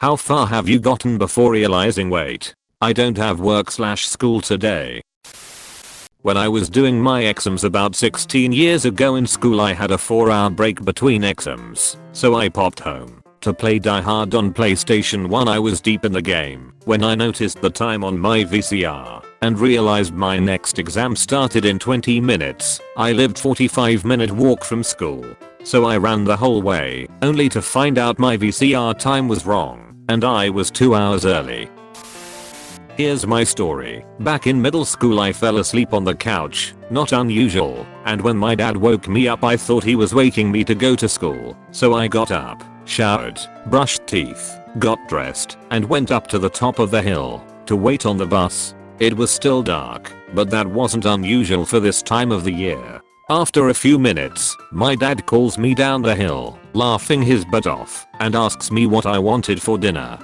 How far have you gotten before realizing wait, I don't have work/school today? When I was doing my exams about 16 years ago in school, I had a 4-hour break between exams, so I popped home to play Die Hard on PlayStation 1. I was deep in the game when I noticed the time on my VCR and realized my next exam started in 20 minutes. I lived 45-minute walk from school, so I ran the whole way, only to find out my VCR time was wrong and I was 2 hours early. Here's my story. Back in middle school I fell asleep on the couch, not unusual, and when my dad woke me up I thought he was waking me to go to school, so I got up, showered, brushed teeth, got dressed, and went up to the top of the hill to wait on the bus. It was still dark, but that wasn't unusual for this time of the year. After a few minutes, my dad calls me down the hill, laughing his butt off, and asks me what I wanted for dinner.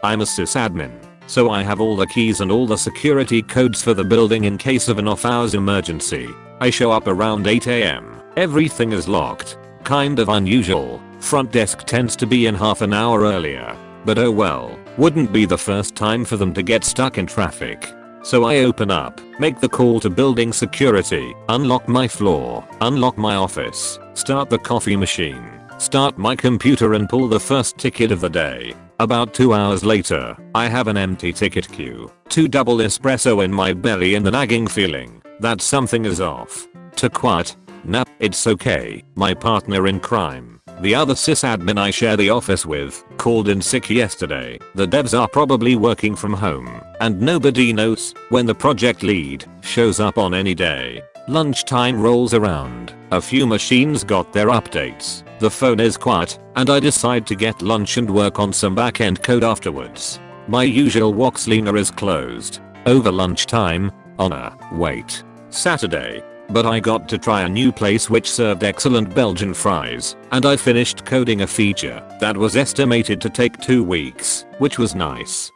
I'm a sysadmin, so I have all the keys and all the security codes for the building in case of an off-hours emergency. I show up around 8 AM. Everything is locked. Kind of unusual. Front desk tends to be in half an hour earlier. But oh well, wouldn't be the first time for them to get stuck in traffic. So I open up, make the call to building security, unlock my floor, unlock my office, start the coffee machine, start my computer and pull the first ticket of the day. About 2 hours later, I have an empty ticket queue, 2 double espresso in my belly and the nagging feeling that something is off. To quote, "Nah, it's okay, my partner in crime, the other sysadmin I share the office with, called in sick yesterday. The devs are probably working from home, and nobody knows when the project lead shows up on any day." Lunchtime rolls around, a few machines got their updates, the phone is quiet, and I decide to get lunch and work on some back-end code afterwards. My usual Woxliner is closed over lunchtime on a Saturday, but I got to try a new place which served excellent Belgian fries, and I finished coding a feature that was estimated to take 2 weeks, which was nice.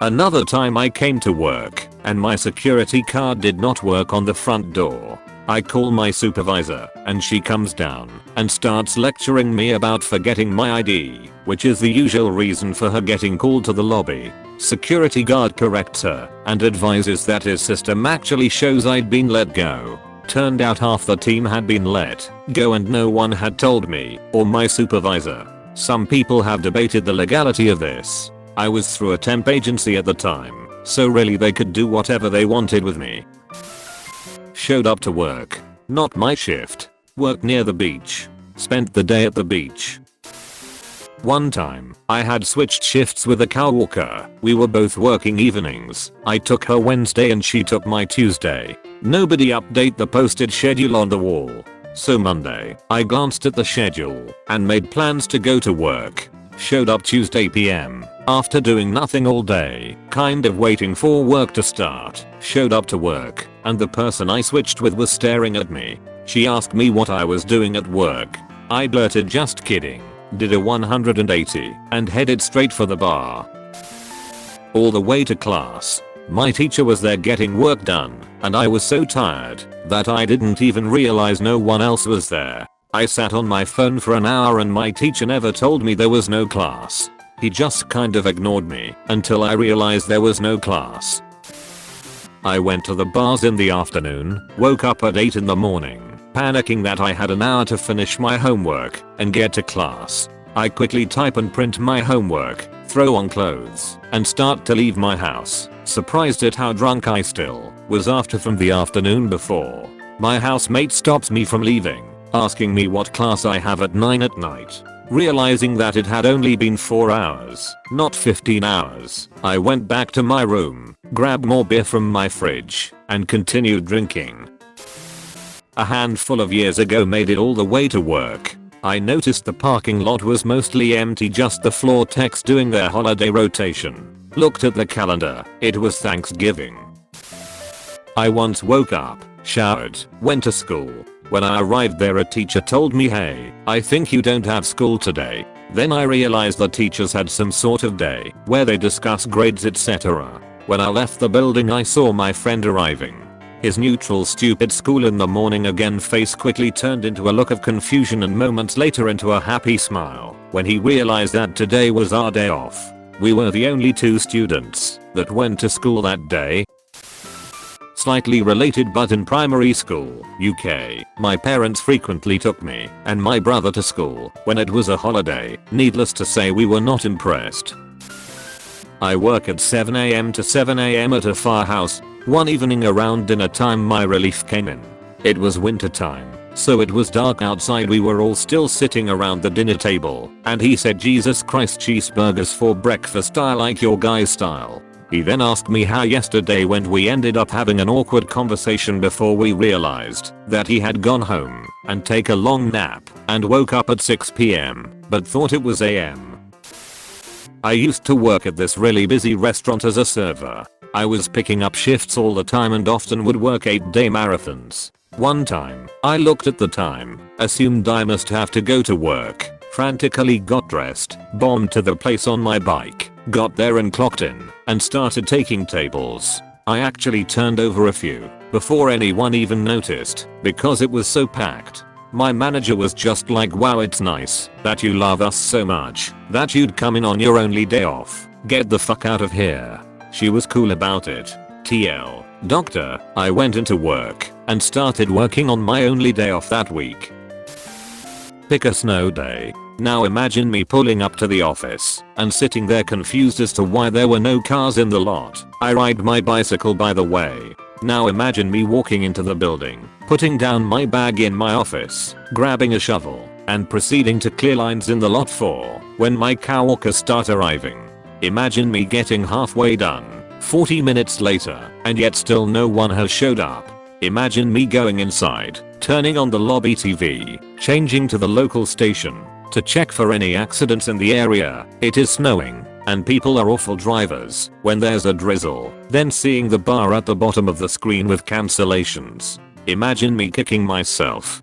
Another time I came to work and my security card did not work on the front door. I call my supervisor and she comes down and starts lecturing me about forgetting my ID, which is the usual reason for her getting called to the lobby. Security guard corrects her and advises that his system actually shows I'd been let go. Turned out half the team had been let go and no one had told me or my supervisor. Some people have debated the legality of this. I was through a temp agency at the time, so really they could do whatever they wanted with me. Showed up to work. Not my shift. Worked near the beach. Spent the day at the beach. One time, I had switched shifts with a coworker. We were both working evenings. I took her Wednesday and she took my Tuesday. Nobody update the posted schedule on the wall. So Monday, I glanced at the schedule and made plans to go to work. Showed up Tuesday PM. After doing nothing all day, kind of waiting for work to start, showed up to work, and the person I switched with was staring at me. She asked me what I was doing at work. I blurted just kidding, did a 180, and headed straight for the bar. All the way to class, my teacher was there getting work done, and I was so tired that I didn't even realize no one else was there. I sat on my phone for an hour and my teacher never told me there was no class. He just kind of ignored me until I realized there was no class. I went to the bars in the afternoon, woke up at 8 in the morning, panicking that I had an hour to finish my homework and get to class. I quickly type and print my homework, throw on clothes, and start to leave my house, surprised at how drunk I still was after from the afternoon before. My housemate stops me from leaving, asking me what class I have at 9 at night. Realizing that it had only been 4 hours, not 15 hours, I went back to my room, grabbed more beer from my fridge, and continued drinking. A handful of years ago made it all the way to work. I noticed the parking lot was mostly empty, just the floor techs doing their holiday rotation. Looked at the calendar, it was Thanksgiving. I once woke up, showered, went to school. When I arrived there a teacher told me, "Hey, I think you don't have school today." Then I realized the teachers had some sort of day where they discuss grades etc. When I left the building I saw my friend arriving. His neutral stupid school in the morning again face quickly turned into a look of confusion and moments later into a happy smile. when he realized that today was our day off. We were the only 2 students that went to school that day. Slightly related, but in primary school, UK, my parents frequently took me and my brother to school when it was a holiday. Needless to say, we were not impressed. I work at 7 AM to 7 AM at a firehouse. One evening around dinner time, my relief came in. It was winter time, so it was dark outside. We were all still sitting around the dinner table, and he said, "Jesus Christ, cheeseburgers for breakfast, I like your guy's style." He then asked me how yesterday went. We ended up having an awkward conversation before we realized that he had gone home and take a long nap and woke up at 6 PM, but thought it was AM. I used to work at this really busy restaurant as a server. I was picking up shifts all the time and often would work 8-day marathons. One time, I looked at the time, assumed I must have to go to work, frantically got dressed, bombed to the place on my bike, got there and clocked in, and started taking tables. I actually turned over a few before anyone even noticed because it was so packed. My manager was just like, "Wow, it's nice that you love us so much that you'd come in on your only day off. Get the fuck out of here." She was cool about it. TL. Doctor, I went into work and started working on my only day off that week. Pick a snow day. Now imagine me pulling up to the office and sitting there confused as to why there were no cars in the lot. I ride my bicycle, by the way. Now imagine me walking into the building, putting down my bag in my office, grabbing a shovel, and proceeding to clear lines in the lot for when my coworkers start arriving. Imagine me getting halfway done, 40 minutes later, and yet still no one has showed up. Imagine me going inside, turning on the lobby TV, changing to the local station to check for any accidents in the area. It is snowing, and people are awful drivers when there's a drizzle, then seeing the bar at the bottom of the screen with cancellations. Imagine me kicking myself.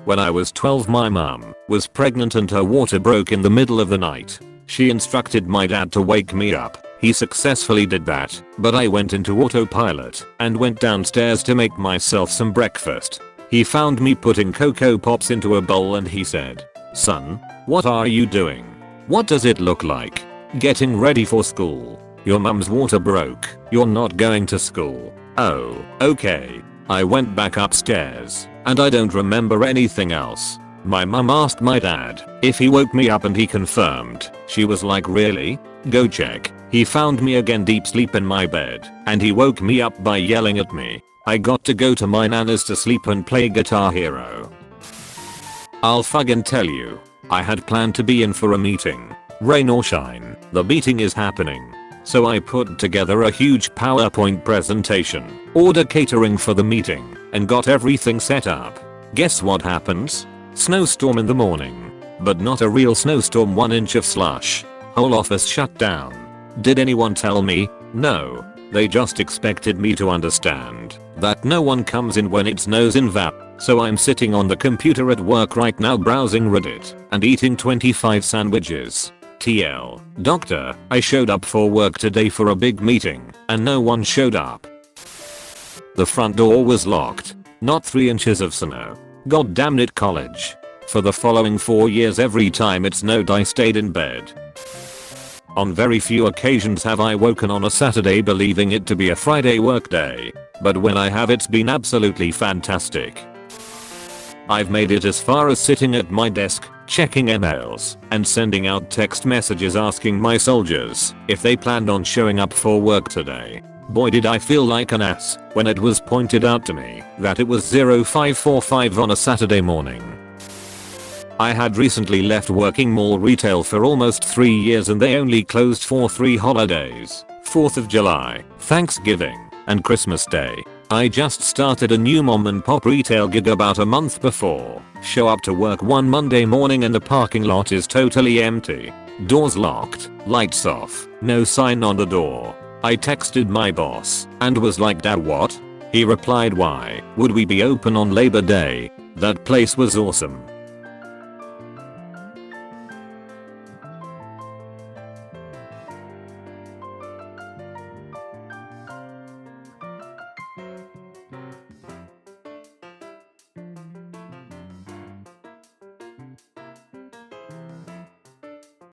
When I was 12, my mum was pregnant and her water broke in the middle of the night. She instructed my dad to wake me up. He successfully did that, but I went into autopilot and went downstairs to make myself some breakfast. He found me putting Cocoa Pops into a bowl and he said, "Son, what are you doing? What does it look like? Getting ready for school. Your mum's water broke. You're not going to school." Oh, okay. I went back upstairs, and I don't remember anything else. My mum asked my dad if he woke me up and he confirmed. She was like, "Really? Go check." He found me again deep sleep in my bed, and he woke me up by yelling at me. I got to go to my nana's to sleep and play Guitar Hero. I'll fucking tell you. I had planned to be in for a meeting. Rain or shine, the meeting is happening. So I put together a huge PowerPoint presentation, ordered catering for the meeting, and got everything set up. Guess what happens? Snowstorm in the morning. But not a real snowstorm, 1 inch of slush. Whole office shut down. Did anyone tell me? No. They just expected me to understand that no one comes in when it snows in VAP. So I'm sitting on the computer at work right now browsing Reddit and eating 25 sandwiches. TL. Doctor, I showed up for work today for a big meeting and no one showed up. The front door was locked. Not 3 inches of snow. God damn it, college. For the following 4 years, every time it snowed I stayed in bed. On very few occasions have I woken on a Saturday believing it to be a Friday workday, but when I have, it's been absolutely fantastic. I've made it as far as sitting at my desk, checking emails, and sending out text messages asking my soldiers if they planned on showing up for work today. Boy, did I feel like an ass when it was pointed out to me that it was 0545 on a Saturday morning. I had recently left working mall retail for almost 3 years and they only closed for 3 holidays, 4th of July, Thanksgiving, and Christmas Day. I just started a new mom and pop retail gig about a month before. Show up to work one Monday morning and the parking lot is totally empty. Doors locked, lights off, no sign on the door. I texted my boss and was like, "Dad, what?" He replied, "Why would we be open on Labor Day? That place was awesome."